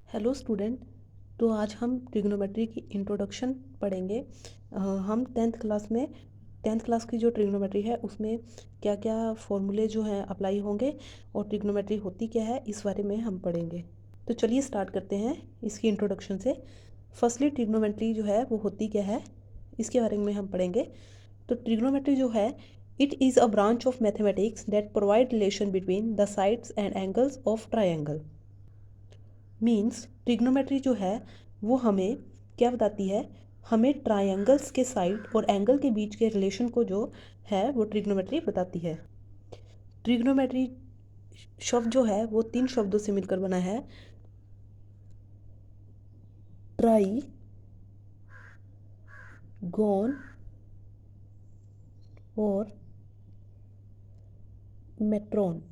Hello student. तो आज हम ट्रिग्नोमेट्री की इंट्रोडक्शन पढ़ेंगे। हम टेंथ क्लास की जो ट्रिग्नोमेट्री है उसमें क्या क्या फॉर्मूले जो हैं अप्लाई होंगे और ट्रिग्नोमेट्री होती क्या है इस बारे में हम पढ़ेंगे। तो चलिए स्टार्ट करते हैं इसकी इंट्रोडक्शन से। फर्स्टली ट्रिग्नोमेट्री जो है वो होती क्या है इसके बारे में हम पढ़ेंगे। तो ट्रिग्नोमेट्री जो है it is a branch of mathematics that provide relation between the sides and angles of triangle. Means trigonometry जो है वो हमें क्या बताती है, हमें ट्रायंगल्स के साइड और एंगल के बीच के रिलेशन को जो है वो ट्रिग्नोमेट्री बताती है। ट्रिग्नोमेट्री शब्द जो है वो 3 शब्दों से मिलकर बना है। ट्राई, गॉन और मेट्रॉन।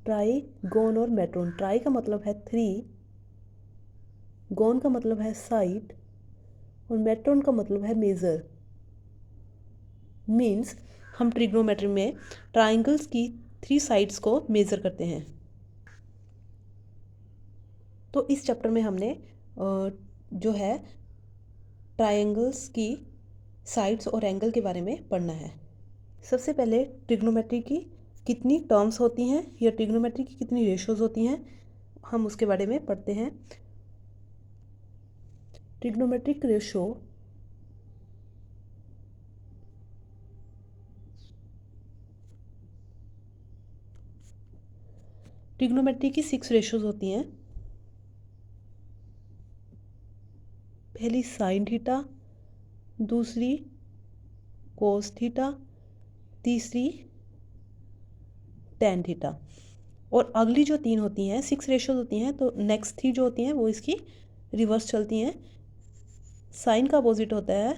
ट्राई, गॉन और मेट्रॉन। ट्राई का मतलब है 3, गॉन का मतलब है साइड और मेट्रॉन का मतलब है मेज़र। मीन्स हम ट्रिग्नोमेट्री में ट्राइंगल्स की 3 साइड्स को मेज़र करते हैं। तो इस चैप्टर में हमने जो है ट्रायंगल्स की साइड्स और एंगल के बारे में पढ़ना है। सबसे पहले ट्रिग्नोमेट्री की कितनी टर्म्स होती हैं या ट्रिग्नोमेट्री की कितनी रेशोज़ होती हैं हम उसके बारे में पढ़ते हैं। ट्रिग्नोमेट्रिक रेशो ट्रिग्नोमेट्री की 6 रेशोज़ होती हैं। पहली साइन थीटा, दूसरी कोस थीटा, तीसरी टैन थीटा। और अगली जो 3 होती हैं 6 रेशोज होती हैं, तो नेक्स्ट 3 जो होती हैं वो इसकी रिवर्स चलती हैं। साइन का अपोजिट होता है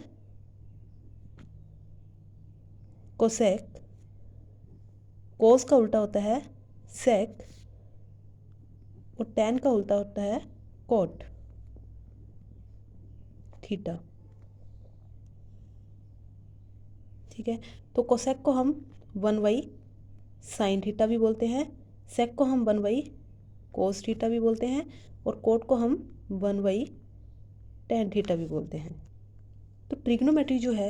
कोसेक, कोस का उल्टा होता है सेक और टैन का उल्टा होता है कोट थीटा। ठीक है, तो कोसेक को हम 1/, साइन थीटा भी बोलते हैं, सेक को हम 1/, कोस थीटा भी बोलते हैं और कोट को हम 1/, टैन थीटा भी बोलते हैं। तो ट्रिग्नोमेट्री जो है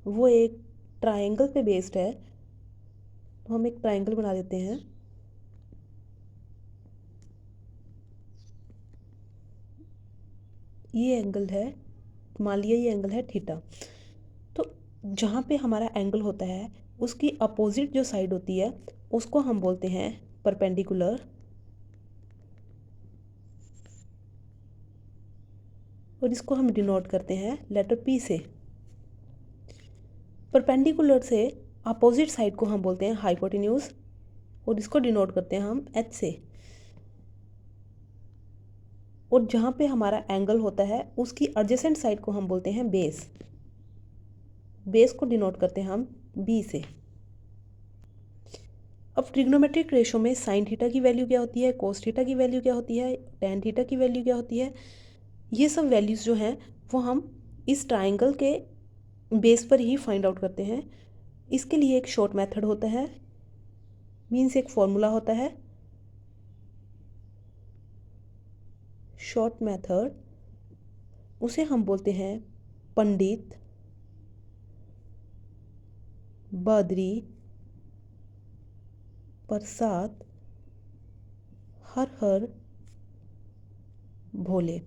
वो एक ट्रायंगल पे बेस्ड है। तो हम एक ट्रायंगल बना देते हैं। ये एंगल है, मान लिया ये एंगल है थीटा। तो जहाँ पे हमारा एंगल होता है उसकी अपोजिट जो साइड होती है उसको हम बोलते हैं परपेंडिकुलर, और इसको हम डिनोट करते हैं लेटर पी से। परपेंडिकुलर से अपोजिट साइड को हम बोलते हैं हाइपोटेन्यूज और इसको डिनोट करते हैं हम एच से। और जहाँ पे हमारा एंगल होता है उसकी एडजेसेंट साइड को हम बोलते हैं बेस। बेस को डिनोट करते हैं हम बी से। अब ट्रिग्नोमेट्रिक रेशो में साइन थीटा की वैल्यू क्या होती है, कोस थीटा की वैल्यू क्या होती है, टैन थीटा की वैल्यू क्या होती है, ये सब वैल्यूज़ जो हैं वो हम इस ट्राइंगल के बेस पर ही फाइंड आउट करते हैं। इसके लिए एक शॉर्ट मेथड होता है, मीन्स एक फॉर्मूला होता है। शॉर्ट मेथड उसे हम बोलते हैं पंडित बद्री प्रसाद हर हर भोले।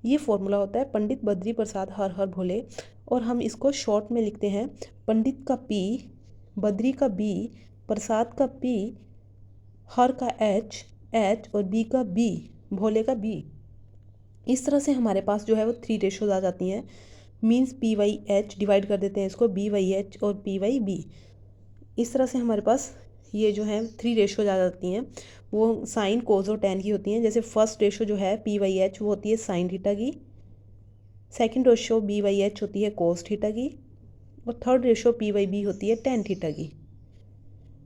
ये फॉर्मूला होता है पंडित बद्री प्रसाद हर हर भोले, और हम इसको शॉर्ट में लिखते हैं पंडित का पी, बद्री का बी, प्रसाद का पी, हर का एच एच और बी का बी, भोले का बी। इस तरह से हमारे पास जो है वो 3 रेशोज आ जाती हैं। Means P by H divide कर देते हैं इसको बी वाई एच और पी वाई बी। इस तरह से हमारे पास ये जो है 3 रेशोज आ जाती हैं। वो साइन कोस और टैन की होती हैं। जैसे फर्स्ट रेशो जो है पी वाई एच वो होती है साइन थीटा की, second ratio B by H होती है कोस थीटा की और third ratio P by B होती है टैन थीटा की।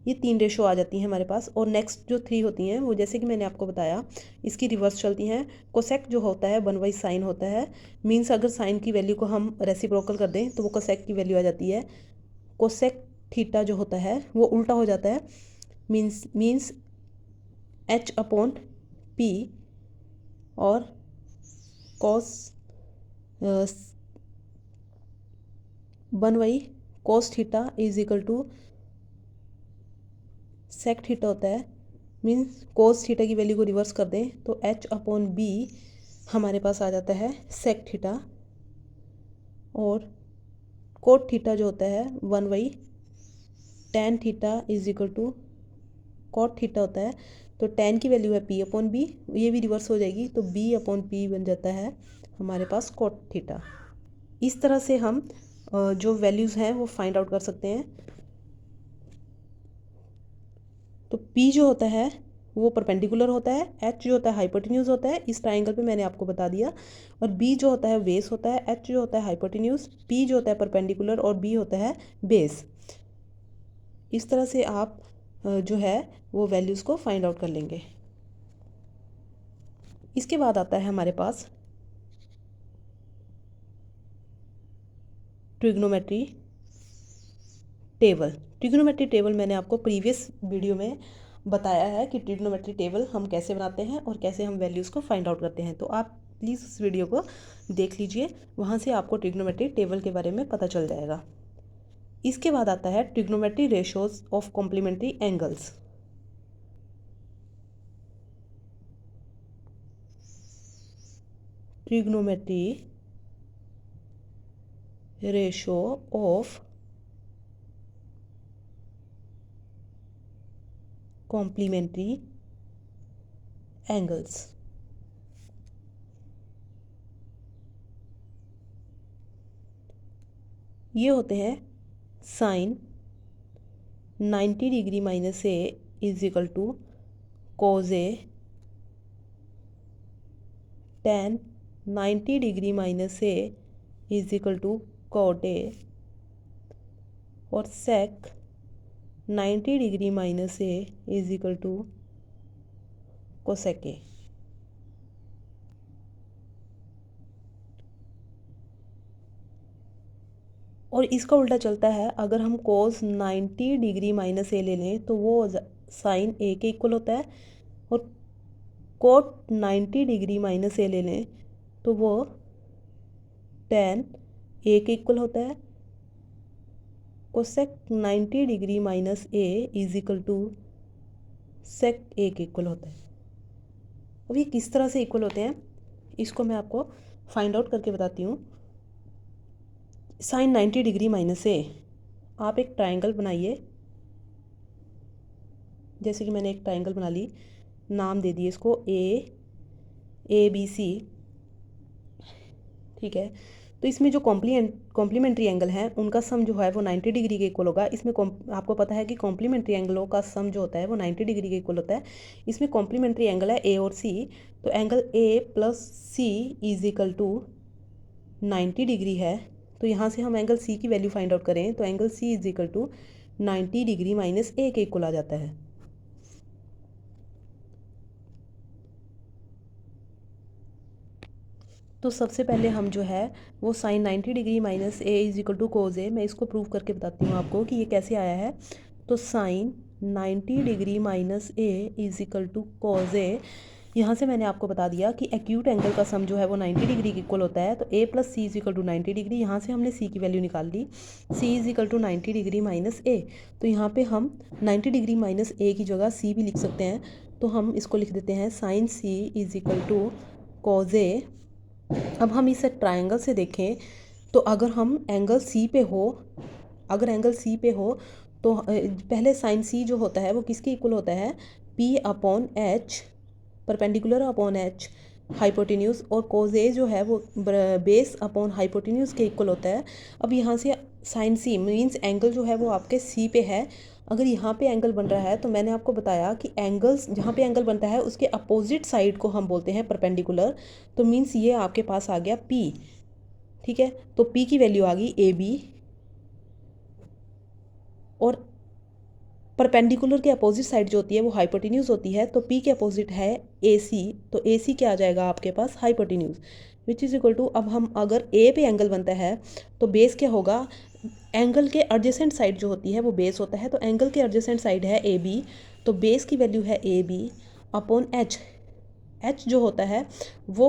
ये 3 रेशो आ जाती हैं हमारे पास। और नेक्स्ट जो 3 होती हैं वो जैसे कि मैंने आपको बताया इसकी रिवर्स चलती हैं। कोसेक जो होता है 1/, साइन होता है। मीन्स अगर साइन की वैल्यू को हम रेसिप्रोकल कर दें तो वो कोसेक की वैल्यू आ जाती है। कोसेक थीटा जो होता है वो उल्टा हो जाता है। मीन्स एच अपॉन पी और cos 1/cos theta is equal to sec theta होता है। मीन्स कोस थीटा की वैल्यू को रिवर्स कर दें तो एच अपॉन बी हमारे पास आ जाता है सेक थीटा, और कोट थीटा जो होता है 1/tan theta is equal to cot theta होता है। तो tan की वैल्यू है p अपॉन बी, ये भी रिवर्स हो जाएगी तो b अपॉन पी बन जाता है हमारे पास कॉट थीटा। इस तरह से हम जो वैल्यूज़ हैं वो फाइंड आउट कर सकते हैं। तो p जो होता है वो परपेंडिकुलर होता है, h जो होता है हाइपोटेन्यूज होता है, इस ट्राइंगल पे मैंने आपको बता दिया, और b जो होता है बेस होता है, h जो होता है हाइपोटेन्यूज, p जो होता है परपेंडिकुलर और b होता है बेस। इस तरह से आप जो है वो वैल्यूज़ को फाइंड आउट कर लेंगे। इसके बाद आता है हमारे पास ट्रिग्नोमेट्री टेबल। ट्रिग्नोमेट्री टेबल मैंने आपको प्रीवियस वीडियो में बताया है कि ट्रिग्नोमेट्री टेबल हम कैसे बनाते हैं और कैसे हम वैल्यूज़ को फाइंड आउट करते हैं, तो आप प्लीज़ उस वीडियो को देख लीजिए, वहाँ से आपको ट्रिग्नोमेट्री टेबल के बारे में पता चल जाएगा। इसके बाद आता है trigonometry ratios of complementary angles. Trigonometry ratio of complementary angles. ये होते हैं sine 90 degree minus A is equal to cos A, tan 90 degree minus A is equal to cot A, और sec 90 degree minus A is equal to cosec A. और इसका उल्टा चलता है, अगर हम कोस 90 डिग्री माइनस ए ले लें तो वो साइन ए के इक्वल होता है, और कोट 90 डिग्री माइनस ए ले लें तो वो टेन ए के इक्वल होता है। Cosec 90 degree minus A is equal to sec A के इक्वल होता है। अब ये किस तरह से इक्वल होते हैं इसको मैं आपको फाइंड आउट करके बताती हूँ। साइन 90 डिग्री माइनस ए, आप एक ट्रायंगल बनाइए, जैसे कि मैंने एक ट्रायंगल बना ली, नाम दे दिए इसको ए बी सी, ठीक है। तो इसमें जो कॉम्प्लीमेंट्री एंगल हैं उनका सम जो है वो 90 डिग्री के इक्वल होगा। इसमें आपको पता है कि कॉम्प्लीमेंट्री एंगलों का सम जो होता है वो 90 डिग्री के इक्वल होता है। इसमें कॉम्प्लीमेंट्री एंगल है ए और सी, तो angle A plus C is equal to 90 degree है। तो यहाँ से हम एंगल सी की वैल्यू फाइंड आउट करें तो angle C is equal to 90 degree minus A के इक्वल आ जाता है। तो सबसे पहले हम जो है वो sine 90 degree minus A is equal to cos A, मैं इसको प्रूव करके बताती हूँ आपको कि ये कैसे आया है। तो sine 90 degree minus A is equal to cos A, यहाँ से मैंने आपको बता दिया कि एक्यूट एंगल का सम जो है वो 90 डिग्री के इक्वल होता है। तो A plus C is equal to 90 degree, यहाँ से हमने सी की वैल्यू निकाल ली, C is equal to 90 degree minus A. तो यहाँ पे हम 90 डिग्री माइनस ए की जगह सी भी लिख सकते हैं, तो हम इसको लिख देते हैं sine C is equal to cos A. अब हम इसे ट्रायंगल से देखें तो अगर हम एंगल सी पे हो, अगर एंगल सी पे हो तो पहले साइन सी जो होता है वो किसके इक्वल होता है, P upon H, perpendicular upon H hypotenuse, और कोज ए जो है वो बेस अपॉन हाइपोटेन्यूज के इक्वल होता है। अब यहाँ से साइन सी मीन्स एंगल जो है वो आपके सी पे है, अगर यहाँ पे एंगल बन रहा है तो मैंने आपको बताया कि एंगल्स जहाँ पे एंगल बनता है उसके अपोजिट साइड को हम बोलते हैं परपेंडिकुलर। तो मीन्स ये आपके पास आ गया P, ठीक है। तो P की वैल्यू आ गई AB, और परपेंडिकुलर के अपोजिट साइड जो होती है वो हाइपोटेन्यूज होती है, तो P के अपोजिट है AC, तो AC क्या आ जाएगा आपके पास, hypotenuse, which is equal to, अब हम अगर A पे एंगल बनता है तो बेस क्या होगा, एंगल के एडजेसेंट साइड जो होती है वो बेस होता है, तो एंगल के एडजेसेंट साइड है AB, तो बेस की वैल्यू है A B upon H. H जो होता है वो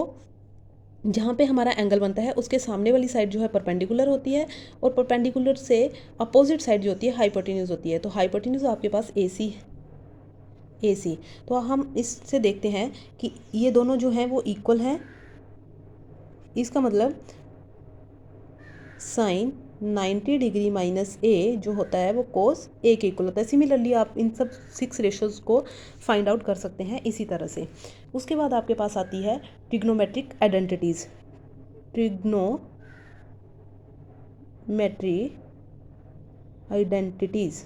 जहाँ पे हमारा एंगल बनता है उसके सामने वाली साइड जो है परपेंडिकुलर होती है, और परपेंडिकुलर से अपोजिट साइड जो होती है हाइपोटेन्यूज होती है। तो हाइपोटेन्यूज आपके पास ए सी तो हम इससे देखते हैं कि ये दोनों जो हैं वो इक्वल हैं। इसका मतलब साइन 90 डिग्री माइनस ए जो होता है वो कोस ए के इक्वल होता है। सिमिलरली आप इन सब 6 रेशोज़ को फाइंड आउट कर सकते हैं इसी तरह से। उसके बाद आपके पास आती है ट्रिग्नोमेट्रिक आइडेंटिटीज़। ट्रिग्नोमेट्री आइडेंटिटीज़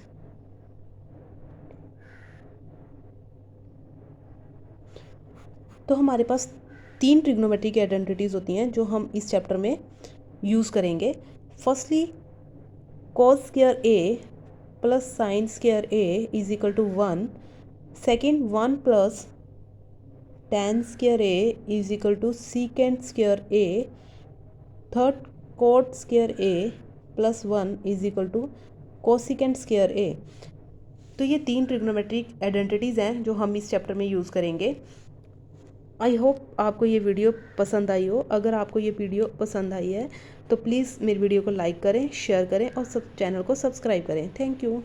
तो हमारे पास 3 ट्रिग्नोमेट्री की आइडेंटिटीज़ होती हैं जो हम इस चैप्टर में यूज़ करेंगे। Firstly cos square A plus sine square A is equal to 1। Second 1 plus tan square A is equal to secant square A. Third cot square A plus 1 is equal to cosecant square A. तो ये 3 trigonometric identities हैं जो हम इस chapter में use करेंगे। I hope आपको ये वीडियो पसंद आई हो। अगर आपको ये वीडियो पसंद आई है तो प्लीज़ मेरी वीडियो को लाइक करें, शेयर करें और सब चैनल को सब्सक्राइब करें। Thank you.